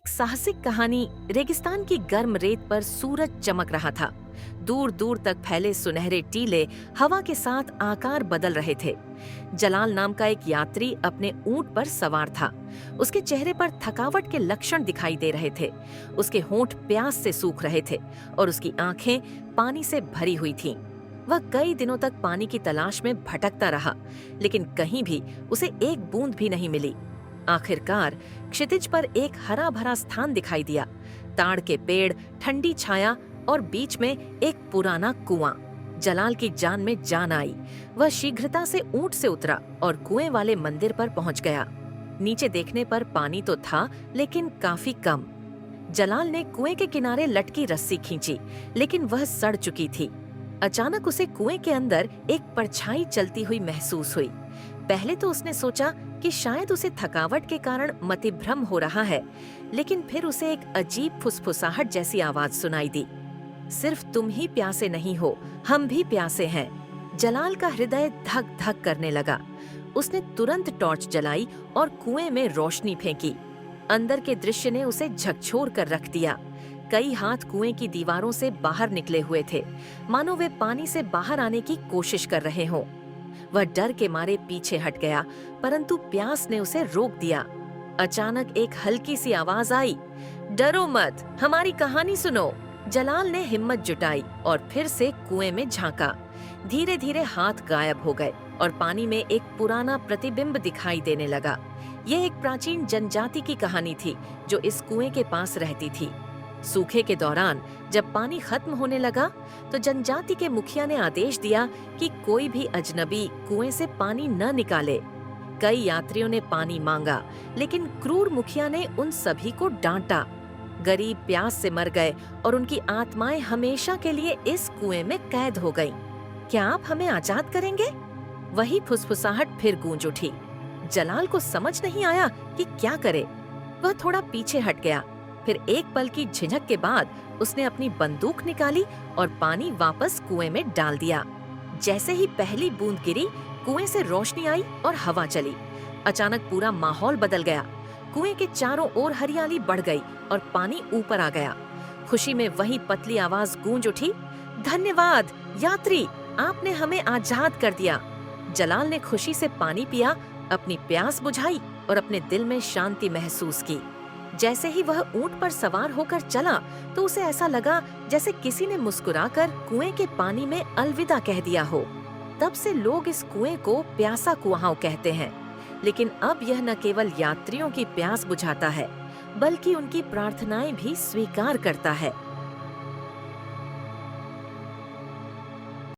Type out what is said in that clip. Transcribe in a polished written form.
साहसिक कहानी। रेगिस्तान की गर्म रेत पर सूरज चमक रहा था। दूर दूर तक फैले सुनहरे टीले हवा के साथ आकार बदल रहे थे। जलाल नाम का एक यात्री अपने ऊंट पर सवार था। उसके चेहरे पर थकावट के लक्षण दिखाई दे रहे थे। उसके होंठ प्यास से सूख रहे थे और उसकी आंखें पानी से भरी हुई थीं। वह कई दिनों तक पानी की तलाश में भटकता रहा, लेकिन कहीं भी उसे एक बूंद भी नहीं मिली। आखिरकार क्षितिज पर एक हरा भरा स्थान दिखाई दिया। ताड़ के पेड़, ठंडी छाया और बीच में एक पुराना कुआं। जलाल की जान में जान आई। वह शीघ्रता से ऊंट से उतरा और कुएं वाले मंदिर पर पहुंच गया। नीचे देखने पर पानी तो था, लेकिन काफी कम। जलाल ने कुएं के किनारे लटकी रस्सी खींची, लेकिन वह सड़ चुकी थी। अचानक उसे कुएं के अंदर एक परछाई चलती हुई महसूस हुई। पहले तो उसने सोचा कि शायद उसे थकावट के कारण मतिभ्रम हो रहा है, लेकिन फिर उसे एक अजीब फुसफुसाहट जैसी आवाज सुनाई दी। सिर्फ तुम ही प्यासे नहीं हो, हम भी प्यासे हैं। जलाल का हृदय धक धक करने लगा। उसने तुरंत टॉर्च जलाई और कुएं में रोशनी फेंकी। अंदर के दृश्य ने उसे झकझोर कर रख दिया। कई हाथ कुएं की दीवारों से बाहर निकले हुए थे, मानो वे पानी से बाहर आने की कोशिश कर रहे हों। वह डर के मारे पीछे हट गया, परंतु प्यास ने उसे रोक दिया। अचानक एक हल्की सी आवाज आई, डरो मत, हमारी कहानी सुनो। जलाल ने हिम्मत जुटाई और फिर से कुएं में झांका। धीरे धीरे हाथ गायब हो गए और पानी में एक पुराना प्रतिबिंब दिखाई देने लगा। यह एक प्राचीन जनजाति की कहानी थी जो इस कुएं के पास रहती थी। सूखे के दौरान जब पानी खत्म होने लगा, तो जनजाति के मुखिया ने आदेश दिया कि कोई भी अजनबी कुएं से पानी न निकाले। कई यात्रियों ने पानी मांगा, लेकिन क्रूर मुखिया ने उन सभी को डांटा। गरीब प्यास से मर गए और उनकी आत्माएं हमेशा के लिए इस कुएं में कैद हो गईं। क्या आप हमें आजाद करेंगे? वही फुसफुसाहट फिर गूंज उठी। जलाल को समझ नहीं आया कि क्या करे। वह थोड़ा पीछे हट गया। फिर एक पल की झिझक के बाद उसने अपनी बंदूक निकाली और पानी वापस कुएं में डाल दिया। जैसे ही पहली बूंद गिरी, कुएं से रोशनी आई और हवा चली। अचानक पूरा माहौल बदल गया। कुएं के चारों ओर हरियाली बढ़ गई और पानी ऊपर आ गया। खुशी में वही पतली आवाज गूंज उठी, धन्यवाद यात्री, आपने हमें आजाद कर दिया। जलाल ने खुशी से पानी पिया, अपनी प्यास बुझाई और अपने दिल में शांति महसूस की। जैसे ही वह ऊंट पर सवार होकर चला, तो उसे ऐसा लगा जैसे किसी ने मुस्कुराकर कुएं के पानी में अलविदा कह दिया हो। तब से लोग इस कुएं को प्यासा कुआं कहते हैं। लेकिन अब यह न केवल यात्रियों की प्यास बुझाता है, बल्कि उनकी प्रार्थनाएं भी स्वीकार करता है।